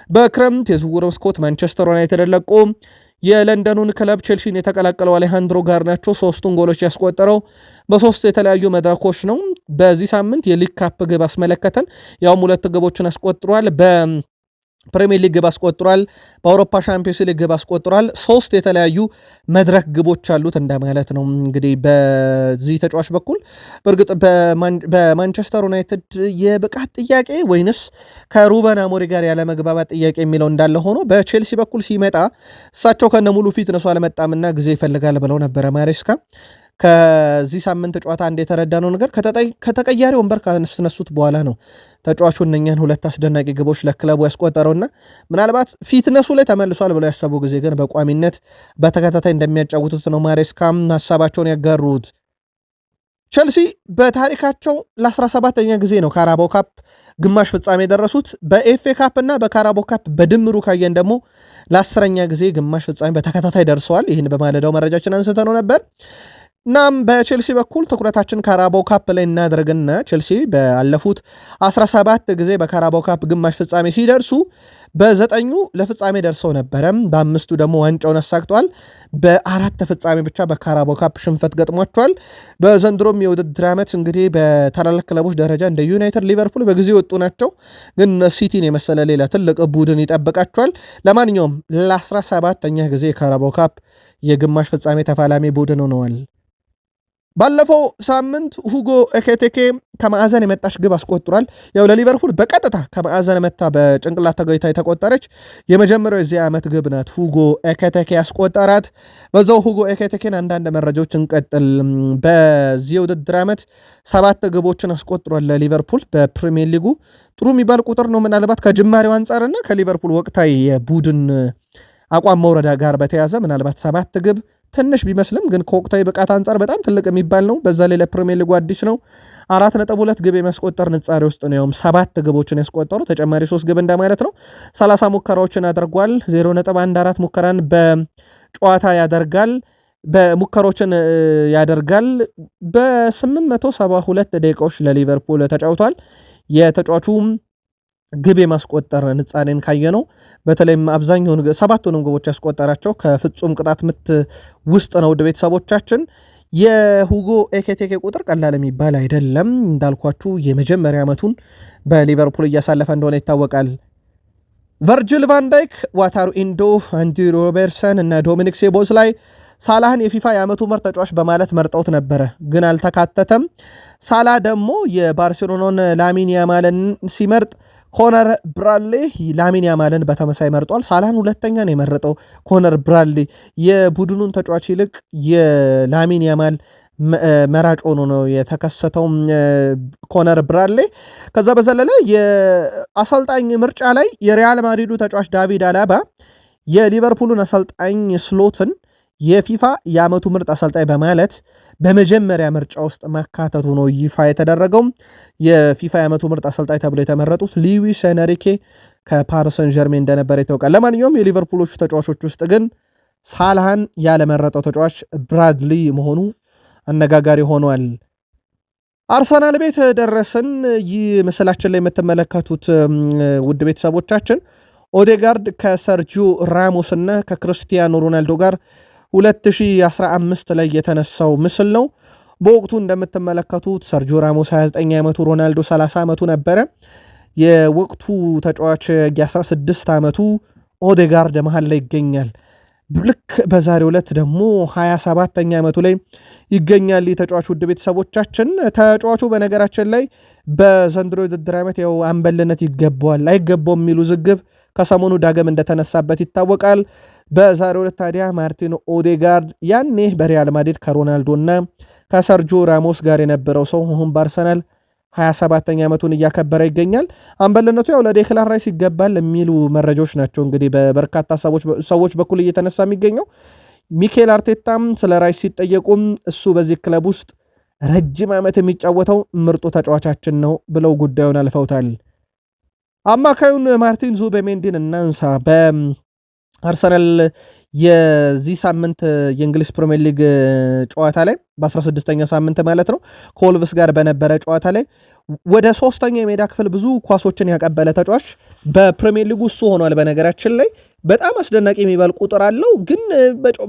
በክረምት የዝውውር መስኮት ማንቸስተር ዩናይትድ ለቆ የለንደኑን ክለብ ቼልሲን የተቀላቀለው አሌሃንድሮ ጋርናቾ 3ቱን ጎሎች ያስቆጠረው በ3 የተለያዩ መድረኮች ነው። በዚህ ሳምንት የሊግ ካፕ ግብ አስመለከተን፣ ያውም 2 ግቦችን አስቆጥሯል። በፕሪሚየር ሊግ ግብ አስቆጥሯል። በአውሮፓ ሻምፒዮንስ ሊግ ግብ አስቆጥሯል። 3 የተለያዩ መድረክ ግቦች አሉት እንደማለት ነው። እንግዲህ በዚህ ተጫዋች በኩል በእርግጥ በማንቸስተር ዩናይትድ የብቃት ጥያቄ ወይንስ ከሩበን አሞሪም ጋር ያለ መግባባት ጥያቄ የሚለው እንዳለ ሆኖ በቼልሲ በኩል ሲመጣ እሳቸው ከነሙሉ ፊትነሱ አለመጣምና ጊዜ ይፈልጋል ብለው ነበረ ማሬስካ። ከዚህ ሳምንት ጨዋታ አንድ የተረዳነው ነገር ከተቀያሪ ወንበር ካስነሱት በኋላ ነው ተጫዋቹ እነኛን 2 አስደናቂ ግቦች ለክለቡ ያስቆጠረውና ምናልባት ፊትነሱ ላይ ተመልሷል ብለው ያሰቡ ጊዜ ግን በቋሚነት በተከታታይ እንደሚያጫውቱት ነው ማሬስካም ሀሳባቸውን ያጋሩት። ቸልሲ በታሪካቸው ለ17ኛ ጊዜ ነው ካራባው ካፕ ግማሽ ፍጻሜ የደረሱት። በኤፍኤ ካፕ እና በካራባው ካፕ በድምሩ ካየን ደግሞ ለ10ኛ ጊዜ ግማሽ ፍጻሜ በተከታታይ ደርሰዋል። ይህን በማለዳው መረጃችን አንስተነው ነበር። እናም በቼልሲ በኩል ትኩረታችን ካራባው ካፕ ላይ እናደርግና ቼልሲ ባለፉት 17 ጊዜ በካራባው ካፕ ግማሽ ፍጻሜ ሲደርሱ በ9ኙ ለፍጻሜ ደርሰው ነበረ። በ5ቱ ደግሞ ዋንጫውን አሳክቷል። በ4 ፍጻሜ ብቻ በካራባው ካፕ ሽንፈት ገጥሟቸዋል። በዘንድሮም የውድድር ዓመት እንግዲህ በታላላቅ ክለቦች ደረጃ እንደ ዩናይትድ፣ ሊቨርፑል በጊዜ ወጡ ናቸው። ግን ሲቲን የመሰለ ሌላ ትልቅ ቡድን ይጠብቃቸዋል። ለማንኛውም ለ17ኛ ጊዜ የካራባው ካፕ የግማሽ ፍጻሜ ተፋላሚ ቡድን ሆነዋል። ባለፈው ሳምንት ሁጎ ኤኬቴኬ ከማዕዘን የመጣች ግብ አስቆጥሯል። ያው ለሊቨርፑል በቀጥታ ከማዕዘን መታ በጭንቅላት ተገይታ የተቆጠረች የመጀመሪያው የዚህ ዓመት ግብ ናት። ሁጎ ኤኬቴኬ ያስቆጠራት። በዛው ሁጎ ኤኬቴኬን አንዳንድ መረጃዎች እንቀጥል። በዚህ ውድድር ዓመት 7 ግቦችን አስቆጥሯል ለሊቨርፑል በፕሪሚየር ሊጉ። ጥሩ የሚባል ቁጥር ነው። ምናልባት ከጅማሬው አንጻርና ከሊቨርፑል ወቅታዊ የቡድን አቋም መውረዳ ጋር በተያዘ ምናልባት 7 ግብ ትንሽ ቢመስልም ግን ከወቅታዊ ብቃት አንጻር በጣም ትልቅ የሚባል ነው። በዛ ላይ ለፕሪሚየር ሊጉ አዲስ ነው። 4.2 ግብ የማስቆጠር ንጻሬ ውስጥ ነው። ያውም 7 ግቦችን ያስቆጠሩ ተጨማሪ 3 ግብ እንደማለት ነው። 30 ሙከራዎችን አድርጓል። 0.14 ሙከራን በጨዋታ ያደርጋል በሙከሮችን ያደርጋል። በ872 ደቂቃዎች ለሊቨርፑል ተጫውቷል። የተጫዋቹ ግብ የማስቆጠር ንጻሬን ካየነው በተለይም አብዛኛውን 7ቱንም ግቦች ያስቆጠራቸው ከፍጹም ቅጣት ምት ውስጥ ነው። ውድ ቤተሰቦቻችን የሁጎ ኤኬቴኬ ቁጥር ቀላል የሚባል አይደለም። እንዳልኳችሁ የመጀመሪያ ዓመቱን በሊቨርፑል እያሳለፈ እንደሆነ ይታወቃል። ቨርጅል ቫንዳይክ፣ ዋታሩ ኢንዶ፣ አንዲ ሮበርትሰን እና ዶሚኒክ ሴቦስ ላይ ሳላህን የፊፋ የዓመቱ ምርጥ ተጫዋች በማለት መርጠውት ነበረ፣ ግን አልተካተተም። ሳላ ደግሞ የባርሴሎናን ላሚን ያማልን ሲመርጥ ኮነር ብራድሌ ላሚን ያማልን በተመሳይ መርጧል። ሳላህን ሁለተኛ ነው የመረጠው ኮነር ብራድሌ። የቡድኑን ተጫዋች ይልቅ የላሚን ያማል መራጭ ሆኖ ነው የተከሰተው ኮነር ብራድሌ። ከዛ በዘለለ የአሰልጣኝ ምርጫ ላይ የሪያል ማድሪዱ ተጫዋች ዳቪድ አላባ የሊቨርፑልን አሰልጣኝ ስሎትን የፊፋ የዓመቱ ምርጥ አሰልጣኝ በማለት በመጀመሪያ ምርጫ ውስጥ ማካተቱ ነው ይፋ የተደረገው። የፊፋ የዓመቱ ምርጥ አሰልጣኝ ተብሎ የተመረጡት ሉዊስ ኤንሪኬ ከፓሪስ ሰን ዠርሜን እንደነበረ ይታወቃል። ለማንኛውም የሊቨርፑሎቹ ተጫዋቾች ውስጥ ግን ሳላህን ያለመረጠው ተጫዋች ብራድሊ መሆኑ አነጋጋሪ ሆኗል። አርሰናል ቤት ደረስን። ይህ ምስላችን ላይ የምትመለከቱት ውድ ቤተሰቦቻችን ኦዴጋርድ ከሰርጂዮ ራሞስ እና ከክርስቲያኖ ሮናልዶ ጋር 2015 ላይ የተነሳው ምስል ነው። በወቅቱ እንደምትመለከቱት ሰርጂዮ ራሞስ 29 ዓመቱ፣ ሮናልዶ 30 ዓመቱ ነበረ። የወቅቱ ተጫዋች የ16 ዓመቱ ኦዴጋርድ መሃል ላይ ይገኛል። ልክ በዛሬው ዕለት ደግሞ 27ኛ ዓመቱ ላይ ይገኛል ተጫዋች። ውድ ቤተሰቦቻችን ተጫዋቹ በነገራችን ላይ በዘንድሮ የውድድር ዓመት ያው አምበልነት ይገባዋል አይገባውም የሚሉ ዝግብ ከሰሞኑ ዳግም እንደተነሳበት ይታወቃል። በዛሬው ዕለት ታዲያ ማርቲን ኦዴጋርድ ያኔ በሪያል ማድሪድ ከሮናልዶ እና ከሰርጂዮ ራሞስ ጋር የነበረው ሰው አሁን በአርሰናል 27ኛ ዓመቱን እያከበረ ይገኛል። አምበልነቱ ያው ለዴክላን ራይስ ይገባል የሚሉ መረጃዎች ናቸው እንግዲህ በበርካታ ሰዎች በኩል እየተነሳ የሚገኘው። ሚኬል አርቴታም ስለ ራይስ ሲጠየቁም እሱ በዚህ ክለብ ውስጥ ረጅም ዓመት የሚጫወተው ምርጡ ተጫዋቻችን ነው ብለው ጉዳዩን አልፈውታል። አማካዩን ማርቲን ዙቤሜንዲን እናንሳ። በአርሰናል የዚህ ሳምንት የእንግሊዝ ፕሪሚየር ሊግ ጨዋታ ላይ በ16ኛ ሳምንት ማለት ነው ከወልቭስ ጋር በነበረ ጨዋታ ላይ ወደ 3ኛ የሜዳ ክፍል ብዙ ኳሶችን ያቀበለ ተጫዋች በፕሪሚየር ሊጉ እሱ ሆኗል። በነገራችን ላይ በጣም አስደናቂ የሚባል ቁጥር አለው። ግን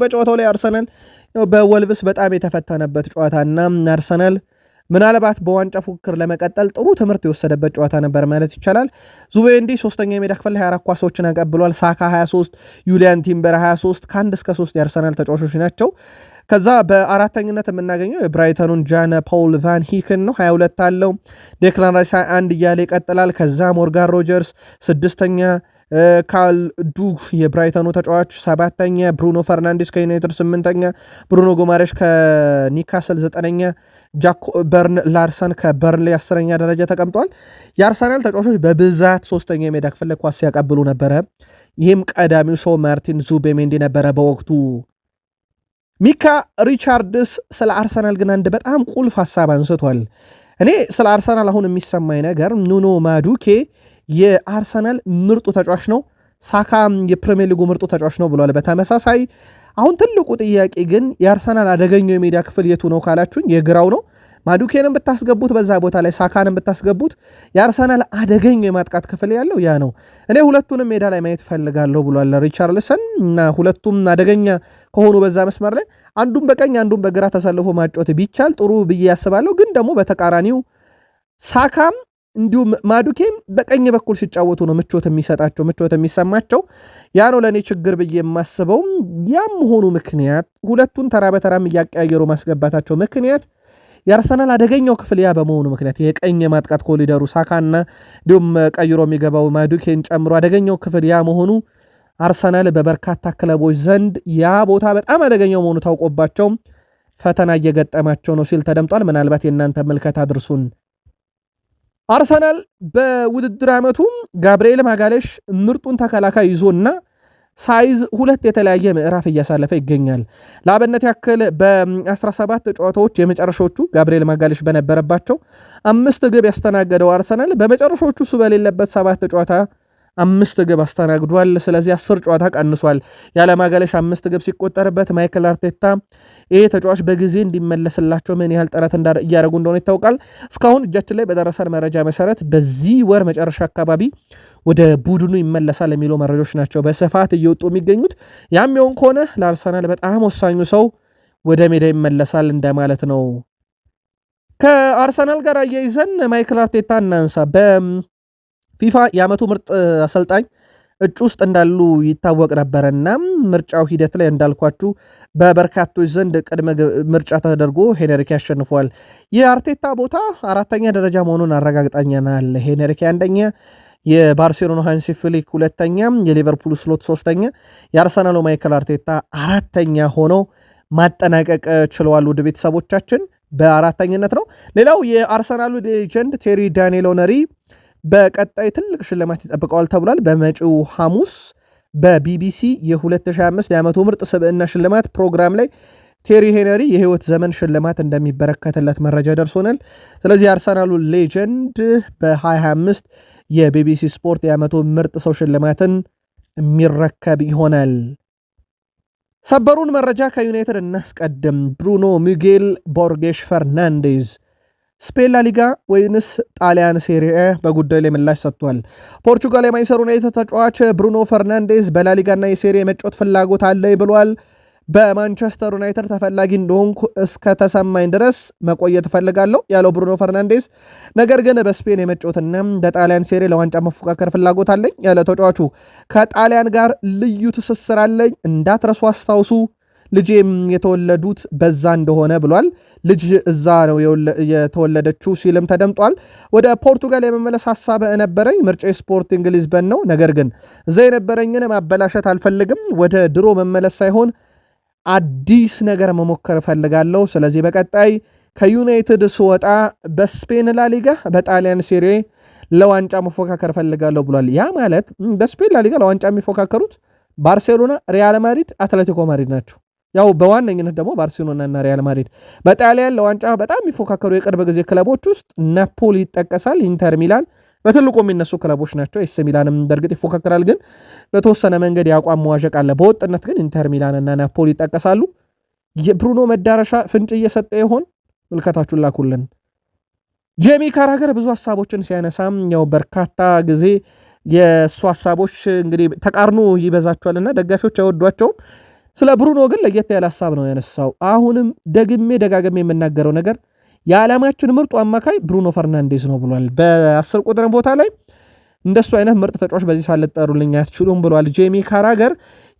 በጨዋታው ላይ አርሰናል በወልቭስ በጣም የተፈተነበት ጨዋታና አርሰናል ምናልባት በዋንጫ ፉክክር ለመቀጠል ጥሩ ትምህርት የወሰደበት ጨዋታ ነበር ማለት ይቻላል። ዙቤሜንዲ 3ኛ የሜዳ ክፍል ላይ 24 ኳሶችን አቀብሏል። ሳካ 23፣ ዩሊያን ቲምበር 23 ከ1 እስከ 3 የአርሰናል ተጫዋቾች ናቸው። ከዛ በአራተኝነት የምናገኘው የብራይተኑን ጃነ ፓውል ቫን ሂክን ነው 22 አለው። ዴክላን ራይስ 21 እያለ ይቀጥላል። ከዛ ሞርጋን ሮጀርስ 6ኛ፣ ካል ዱግ የብራይተኑ ተጫዋች 7ኛ፣ ብሩኖ ፈርናንዴስ ከዩናይትድ 8ኛ፣ ብሩኖ ጎማሬሽ ከኒካስል 9ኛ፣ ጃክ በርን ላርሰን ከበርንሌ 10ኛ ደረጃ ተቀምጧል። የአርሰናል ተጫዋቾች በብዛት 3ኛ የሜዳ ክፍል ላይ ኳስ ሲያቀብሉ ነበረ። ይህም ቀዳሚው ሰው ማርቲን ዙቤሜንዲ ነበረ በወቅቱ። ሚካ ሪቻርድስ ስለ አርሰናል ግን አንድ በጣም ቁልፍ ሀሳብ አንስቷል። እኔ ስለ አርሰናል አሁን የሚሰማኝ ነገር ኑኖ ማዱኬ የአርሰናል ምርጡ ተጫዋች ነው፣ ሳካ የፕሪሚየር ሊጉ ምርጡ ተጫዋች ነው ብሏል። በተመሳሳይ አሁን ትልቁ ጥያቄ ግን የአርሰናል አደገኛው የሜዳ ክፍል የቱ ነው ካላችሁኝ የግራው ነው። ማዱኬንም ብታስገቡት በዛ ቦታ ላይ ሳካንም ብታስገቡት የአርሰናል አደገኛው የማጥቃት ክፍል ያለው ያ ነው። እኔ ሁለቱንም ሜዳ ላይ ማየት ፈልጋለሁ ብሏል ሪቻርልሰን እና ሁለቱም አደገኛ ከሆኑ በዛ መስመር ላይ አንዱም በቀኝ አንዱም በግራ ተሰልፎ ማጫወት ቢቻል ጥሩ ብዬ ያስባለሁ። ግን ደግሞ በተቃራኒው ሳካም እንዲሁም ማዱኬም በቀኝ በኩል ሲጫወቱ ነው ምቾት የሚሰጣቸው ምቾት የሚሰማቸው። ያ ነው ለእኔ ችግር ብዬ የማስበው። ያም ሆኑ ምክንያት ሁለቱን ተራ በተራም እያቀያየሩ ማስገባታቸው ምክንያት የአርሰናል አደገኛው ክፍል ያ በመሆኑ ምክንያት የቀኝ የማጥቃት ኮሊደሩ ሳካና እንዲሁም ቀይሮ የሚገባው ማዱኬን ጨምሮ አደገኛው ክፍል ያ መሆኑ አርሰናል በበርካታ ክለቦች ዘንድ ያ ቦታ በጣም አደገኛው መሆኑ ታውቆባቸው ፈተና እየገጠማቸው ነው ሲል ተደምጧል። ምናልባት የእናንተ መልከት አድርሱን። አርሰናል በውድድር ዓመቱ ጋብርኤል ማጋሌሽ ምርጡን ተከላካይ ይዞና ሳይዝ ሁለት የተለያየ ምዕራፍ እያሳለፈ ይገኛል። ለአብነት ያክል በ17 ጨዋታዎች የመጨረሻዎቹ ጋብርኤል ማጋሌሽ በነበረባቸው 5 ግብ ያስተናገደው አርሰናል በመጨረሻዎቹ እሱ በሌለበት 7 ጨዋታ 5 ግብ አስተናግዷል። ስለዚህ 10 ጨዋታ ቀንሷል። ያለ ማጋሌሽ 5 ግብ ሲቆጠርበት ማይክል አርቴታ ይሄ ተጫዋች በጊዜ እንዲመለስላቸው ምን ያህል ጥረት እያደረጉ እንደሆነ ይታወቃል። እስካሁን እጃችን ላይ በደረሰን መረጃ መሰረት በዚህ ወር መጨረሻ አካባቢ ወደ ቡድኑ ይመለሳል የሚሉ መረጃዎች ናቸው በስፋት እየወጡ የሚገኙት። ያም ይሆን ከሆነ ለአርሰናል በጣም ወሳኙ ሰው ወደ ሜዳ ይመለሳል እንደማለት ነው። ከአርሰናል ጋር አያይዘን ማይክል አርቴታ እናንሳ። በፊፋ የዓመቱ ምርጥ አሰልጣኝ እጩ ውስጥ እንዳሉ ይታወቅ ነበረና ምርጫው ሂደት ላይ እንዳልኳችሁ በበርካቶች ዘንድ ቅድመ ምርጫ ተደርጎ ሄነሪኬ ያሸንፏል። የአርቴታ ቦታ 4ኛ ደረጃ መሆኑን አረጋግጠኛል። ሄነሪኬ 1ኛ፣ የባርሴሎና ሃንሲ ፍሊክ 2ኛ፣ የሊቨርፑል ስሎት 3ኛ፣ የአርሰናሉ ማይክል አርቴታ 4ኛ ሆነው ማጠናቀቅ ችለዋል። ውድ ቤተሰቦቻችን በ4ኝነት ነው። ሌላው የአርሰናሉ ሌጀንድ ቴሪ ዳንኤል ኦነሪ በቀጣይ ትልቅ ሽልማት ይጠብቀዋል ተብሏል። በመጪው ሐሙስ በቢቢሲ የ2025 የዓመቱ ምርጥ ስብዕና ሽልማት ፕሮግራም ላይ ቴሪ ሄነሪ የህይወት ዘመን ሽልማት እንደሚበረከትለት መረጃ ደርሶናል። ስለዚህ የአርሰናሉ ሌጀንድ በ2025 የቢቢሲ ስፖርት የዓመቱ ምርጥ ሰው ሽልማትን የሚረከብ ይሆናል። ሰበሩን መረጃ ከዩናይትድ እናስቀድም። ብሩኖ ሚጌል ቦርጌሽ ፈርናንዴዝ ስፔን ላሊጋ ወይንስ ጣሊያን ሴሪኤ በጉዳዩ ላይ ምላሽ ሰጥቷል። ፖርቹጋል የማንቸስተር ዩናይትድ ተጫዋች ብሩኖ ፈርናንዴዝ በላሊጋና የሴሪኤ መጫወት ፍላጎት አለኝ ብሏል። በማንቸስተር ዩናይትድ ተፈላጊ እንደሆንኩ እስከተሰማኝ ድረስ መቆየት እፈልጋለሁ ያለው ብሩኖ ፈርናንዴዝ፣ ነገር ግን በስፔን የመጫወትና በጣሊያን ሴሪኤ ለዋንጫ መፎካከር ፍላጎት አለኝ ያለ ተጫዋቹ ከጣሊያን ጋር ልዩ ትስስር አለኝ፣ እንዳትረሱ አስታውሱ ልጄም የተወለዱት በዛ እንደሆነ ብሏል። ልጅ እዛ ነው የተወለደችው ሲልም ተደምጧል። ወደ ፖርቱጋል የመመለስ ሀሳብ ነበረኝ። ምርጫ ስፖርቲንግ ሊዝበን ነው። ነገር ግን እዛ የነበረኝን ማበላሸት አልፈልግም። ወደ ድሮ መመለስ ሳይሆን አዲስ ነገር መሞከር እፈልጋለሁ። ስለዚህ በቀጣይ ከዩናይትድ ስወጣ በስፔን ላሊጋ፣ በጣሊያን ሴሪኤ ለዋንጫ መፎካከር እፈልጋለሁ ብሏል። ያ ማለት በስፔን ላሊጋ ለዋንጫ የሚፎካከሩት ባርሴሎና፣ ሪያል ማድሪድ፣ አትሌቲኮ ማድሪድ ናቸው። ያው በዋነኝነት ደግሞ ባርሴሎና እና ሪያል ማድሪድ። በጣሊያን ለዋንጫ በጣም የሚፎካከሩ የቅርብ ጊዜ ክለቦች ውስጥ ናፖሊ ይጠቀሳል። ኢንተር ሚላን በትልቁ የሚነሱ ክለቦች ናቸው። ኤስ ሚላንም በእርግጥ ይፎካከራል፣ ግን በተወሰነ መንገድ የአቋም መዋዠቅ አለ። በወጥነት ግን ኢንተር ሚላን እና ናፖሊ ይጠቀሳሉ። የብሩኖ መዳረሻ ፍንጭ እየሰጠ ይሆን? ምልከታችሁን ላኩልን። ጄሚ ካራገር ብዙ ሀሳቦችን ሲያነሳም ያው በርካታ ጊዜ የእሱ ሀሳቦች እንግዲህ ተቃርኖ ይበዛቸዋልና ደጋፊዎች አይወዷቸውም። ስለ ብሩኖ ግን ለየት ያለ ሀሳብ ነው ያነሳው። አሁንም ደጋግሜ የምናገረው ነገር የዓለማችን ምርጡ አማካይ ብሩኖ ፈርናንዴዝ ነው ብሏል። በ10 ቁጥር ቦታ ላይ እንደሱ አይነት ምርጥ ተጫዋች በዚህ ሳል ልጠሩልኝ አትችሉም ብሏል ጄሚ ካራገር።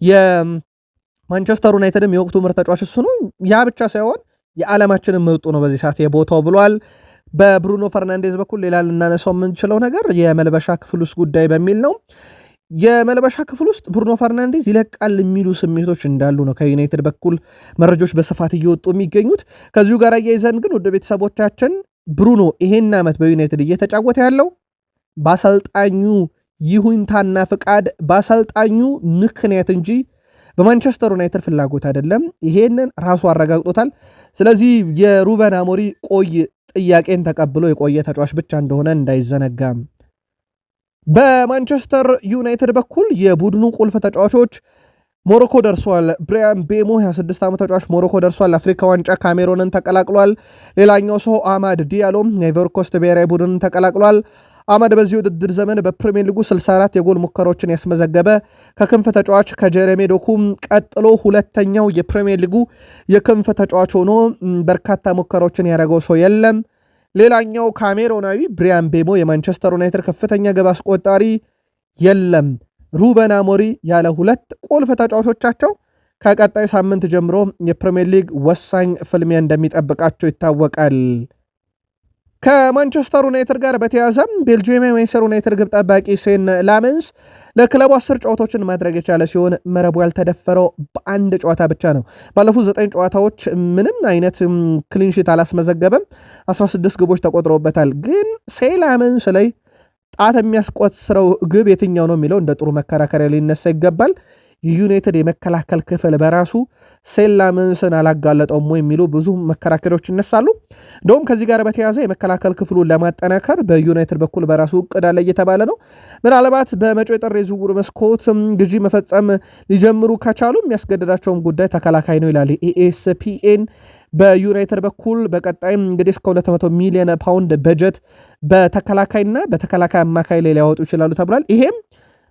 የማንቸስተር ዩናይትድም የወቅቱ ምርጥ ተጫዋች እሱ ነው። ያ ብቻ ሳይሆን የዓለማችንም ምርጡ ነው በዚህ ሰዓት የቦታው ብሏል። በብሩኖ ፈርናንዴዝ በኩል ሌላ ልናነሳው የምንችለው ነገር የመልበሻ ክፍል ውስጥ ጉዳይ በሚል ነው። የመልበሻ ክፍል ውስጥ ብሩኖ ፈርናንዴዝ ይለቃል የሚሉ ስሜቶች እንዳሉ ነው ከዩናይትድ በኩል መረጃዎች በስፋት እየወጡ የሚገኙት። ከዚሁ ጋር አያይዘን ግን ወደ ቤተሰቦቻችን ብሩኖ ይሄን ዓመት በዩናይትድ እየተጫወተ ያለው በአሰልጣኙ ይሁንታና ፍቃድ በአሰልጣኙ ምክንያት እንጂ በማንቸስተር ዩናይትድ ፍላጎት አይደለም። ይሄንን ራሱ አረጋግጦታል። ስለዚህ የሩበን አሞሪ ቆይ ጥያቄን ተቀብሎ የቆየ ተጫዋች ብቻ እንደሆነ እንዳይዘነጋም። በማንቸስተር ዩናይትድ በኩል የቡድኑ ቁልፍ ተጫዋቾች ሞሮኮ ደርሷል። ብሪያን ቤሞ 26 ዓመት ተጫዋች ሞሮኮ ደርሷል። አፍሪካ ዋንጫ ካሜሮንን ተቀላቅሏል። ሌላኛው ሰው አማድ ዲያሎ የአይቮሪ ኮስት ብሔራዊ ቡድንን ተቀላቅሏል። አማድ በዚህ ውድድር ዘመን በፕሪሚየር ሊጉ 64 የጎል ሙከራዎችን ያስመዘገበ ከክንፍ ተጫዋች ከጀረሜ ዶኩም ቀጥሎ ሁለተኛው የፕሪሚየር ሊጉ የክንፍ ተጫዋች ሆኖ በርካታ ሙከራዎችን ያደረገው ሰው የለም። ሌላኛው ካሜሮናዊ ብሪያን ቤሞ የማንቸስተር ዩናይትድ ከፍተኛ ግብ አስቆጣሪ የለም። ሩበን አሞሪ ያለ ሁለት ቁልፍ ተጫዋቾቻቸው ከቀጣይ ሳምንት ጀምሮ የፕሪሚየር ሊግ ወሳኝ ፍልሚያ እንደሚጠብቃቸው ይታወቃል። ከማንቸስተር ዩናይትድ ጋር በተያያዘ ቤልጂየም ማንቸስተር ዩናይትድ ግብ ጠባቂ ሴን ላመንስ ለክለቡ 10 ጨዋታዎችን ማድረግ የቻለ ሲሆን መረቡ ያልተደፈረው በአንድ ጨዋታ ብቻ ነው። ባለፉት 9 ጨዋታዎች ምንም አይነት ክሊንሺት አላስመዘገበም። 16 ግቦች ተቆጥረውበታል። ግን ሴን ላመንስ ላይ ጣት የሚያስቆጥረው ግብ የትኛው ነው የሚለው እንደ ጥሩ መከራከሪያ ሊነሳ ይገባል። የዩናይትድ የመከላከል ክፍል በራሱ ሴን ላመንስን አላጋለጠውም የሚሉ ብዙ መከራከሪያዎች ይነሳሉ። እንደውም ከዚህ ጋር በተያያዘ የመከላከል ክፍሉን ለማጠናከር በዩናይትድ በኩል በራሱ እቅድ አለ እየተባለ ነው። ምናልባት በመጪው የጥር የዝውውር መስኮት ግዢ መፈጸም ሊጀምሩ ከቻሉ የሚያስገድዳቸውም ጉዳይ ተከላካይ ነው ይላል ESPN። በዩናይትድ በኩል በቀጣይም እንግዲህ እስከ 200 ሚሊዮን ፓውንድ በጀት በተከላካይና በተከላካይ አማካይ ላይ ሊያወጡ ይችላሉ ተብሏል። ይሄም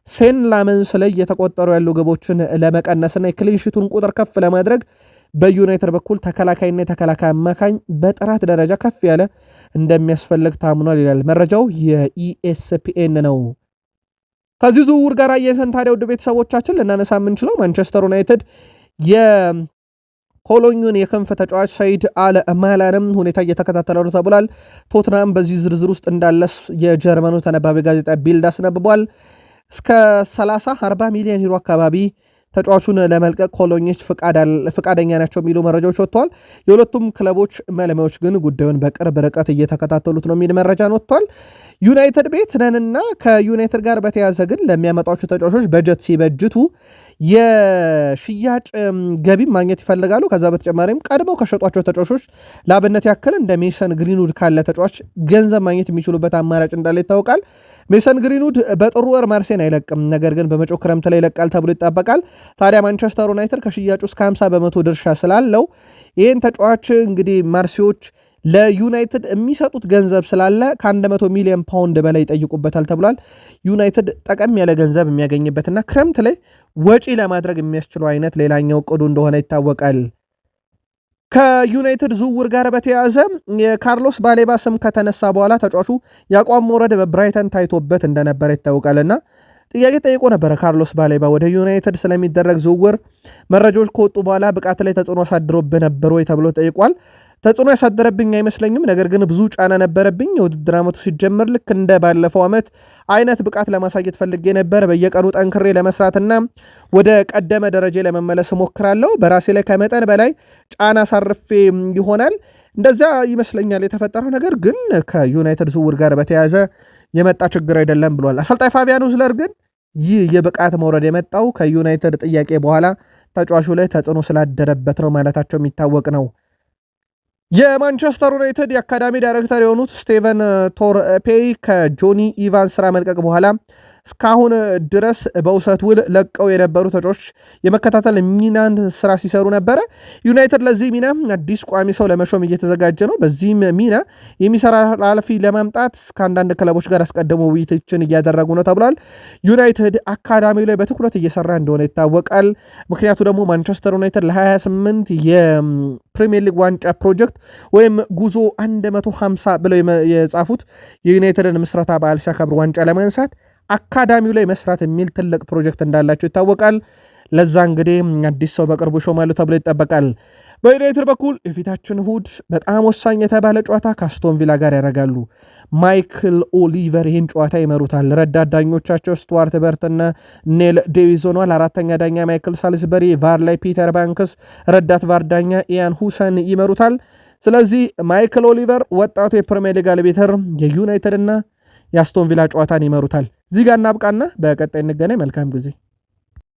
ሴን ላመንስ ላይ እየተቆጠሩ ያሉ ግቦችን ለመቀነስና የክሊንሺቱን ቁጥር ከፍ ለማድረግ በዩናይትድ በኩል ተከላካይና የተከላካይ አማካኝ በጥራት ደረጃ ከፍ ያለ እንደሚያስፈልግ ታምኗል ይላል መረጃው የESPN ነው። ከዚህ ዝውውር ጋር አያይዘን ታዲያ ውድ ቤተሰቦቻችን ልናነሳ የምንችለው ማንቸስተር ዩናይትድ የኮሎኙን የክንፍ ተጫዋች ሰይድ አል ማላንም ሁኔታ እየተከታተለ ነው ተብሏል። ቶትናም በዚህ ዝርዝር ውስጥ እንዳለስ የጀርመኑ ተነባቢ ጋዜጣ ቢልድ አስነብቧል። እስከ 30-40 ሚሊዮን ዩሮ አካባቢ ተጫዋቹን ለመልቀቅ ኮሎኞች ፍቃደኛ ናቸው የሚሉ መረጃዎች ወጥተዋል። የሁለቱም ክለቦች መለማዮች ግን ጉዳዩን በቅርብ ርቀት እየተከታተሉት ነው የሚል መረጃ ወጥቷል። ዩናይትድ ቤት ነንና ከዩናይትድ ጋር በተያያዘ ግን ለሚያመጧቸው ተጫዋቾች በጀት ሲበጅቱ የሽያጭ ገቢ ማግኘት ይፈልጋሉ። ከዛ በተጨማሪም ቀድመው ከሸጧቸው ተጫዋቾች ለአብነት ያክል እንደ ሜሰን ግሪንውድ ካለ ተጫዋች ገንዘብ ማግኘት የሚችሉበት አማራጭ እንዳለ ይታወቃል። ሜሰን ግሪንውድ በጥሩ ወር ማርሴን አይለቅም፣ ነገር ግን በመጪው ክረምት ላይ ይለቃል ተብሎ ይጠበቃል። ታዲያ ማንቸስተር ዩናይትድ ከሽያጩ እስከ 50% ድርሻ ስላለው ይህን ተጫዋች እንግዲህ ማርሴዎች ለዩናይትድ የሚሰጡት ገንዘብ ስላለ ከ100 ሚሊዮን ፓውንድ በላይ ይጠይቁበታል ተብሏል። ዩናይትድ ጠቀም ያለ ገንዘብ የሚያገኝበትና ክረምት ላይ ወጪ ለማድረግ የሚያስችለው አይነት ሌላኛው ቅዱ እንደሆነ ይታወቃል። ከዩናይትድ ዝውውር ጋር በተያያዘ የካርሎስ ባሌባ ስም ከተነሳ በኋላ ተጫዋቹ የአቋም መውረድ በብራይተን ታይቶበት እንደነበረ ይታወቃልና ጥያቄ ጠይቆ ነበረ። ካርሎስ ባሌባ ወደ ዩናይትድ ስለሚደረግ ዝውውር መረጃዎች ከወጡ በኋላ ብቃት ላይ ተጽዕኖ አሳድሮብህ ነበር ወይ ተብሎ ጠይቋል። ተጽዕኖ ያሳደረብኝ አይመስለኝም፣ ነገር ግን ብዙ ጫና ነበረብኝ። የውድድር ዓመቱ ሲጀምር ልክ እንደ ባለፈው ዓመት አይነት ብቃት ለማሳየት ፈልጌ ነበር። በየቀኑ ጠንክሬ ለመስራትና ወደ ቀደመ ደረጃ ለመመለስ እሞክራለሁ። በራሴ ላይ ከመጠን በላይ ጫና ሳርፌ ይሆናል፣ እንደዚያ ይመስለኛል የተፈጠረው ነገር ግን ከዩናይትድ ዝውውር ጋር በተያያዘ የመጣ ችግር አይደለም ብሏል። አሰልጣኝ ፋቢያን ዊዝለር ግን ይህ የብቃት መውረድ የመጣው ከዩናይትድ ጥያቄ በኋላ ተጫዋቹ ላይ ተጽዕኖ ስላደረበት ነው ማለታቸው የሚታወቅ ነው። የማንቸስተር ዩናይትድ የአካዳሚ ዳይሬክተር የሆኑት ስቴቨን ቶርፔይ ከጆኒ ኢቫንስ ስራ መልቀቅ በኋላ እስካሁን ድረስ በውሰት ውል ለቀው የነበሩ ተጫዋቾች የመከታተል ሚናን ስራ ሲሰሩ ነበረ። ዩናይትድ ለዚህ ሚና አዲስ ቋሚ ሰው ለመሾም እየተዘጋጀ ነው። በዚህም ሚና የሚሰራ ኃላፊ ለማምጣት ከአንዳንድ ክለቦች ጋር አስቀድሞ ውይይቶችን እያደረጉ ነው ተብሏል። ዩናይትድ አካዳሚው ላይ በትኩረት እየሰራ እንደሆነ ይታወቃል። ምክንያቱ ደግሞ ማንቸስተር ዩናይትድ ለ28 የፕሪሚየር ሊግ ዋንጫ ፕሮጀክት ወይም ጉዞ 150 ብለው የጻፉት የዩናይትድን ምስረታ በዓል ሲያከብር ዋንጫ ለማንሳት አካዳሚው ላይ መስራት የሚል ትልቅ ፕሮጀክት እንዳላቸው ይታወቃል። ለዛ እንግዲህ አዲስ ሰው በቅርቡ ሾማሉ ተብሎ ይጠበቃል። በዩናይትድ በኩል የፊታችን እሁድ በጣም ወሳኝ የተባለ ጨዋታ ከአስቶን ቪላ ጋር ያደርጋሉ። ማይክል ኦሊቨር ይህን ጨዋታ ይመሩታል። ረዳት ዳኞቻቸው ስቱዋርት በርትና ኔል ዴቪስ ሆኗል። አራተኛ ዳኛ ማይክል ሳልስበሪ፣ ቫር ላይ ፒተር ባንክስ፣ ረዳት ቫር ዳኛ ኢያን ሁሰን ይመሩታል። ስለዚህ ማይክል ኦሊቨር ወጣቱ የፕሪሚየር ሊግ አልቤተር የዩናይትድና የአስቶን ቪላ ጨዋታን ይመሩታል። እዚህ ጋር እናብቃና በቀጣይ እንገናኝ። መልካም ጊዜ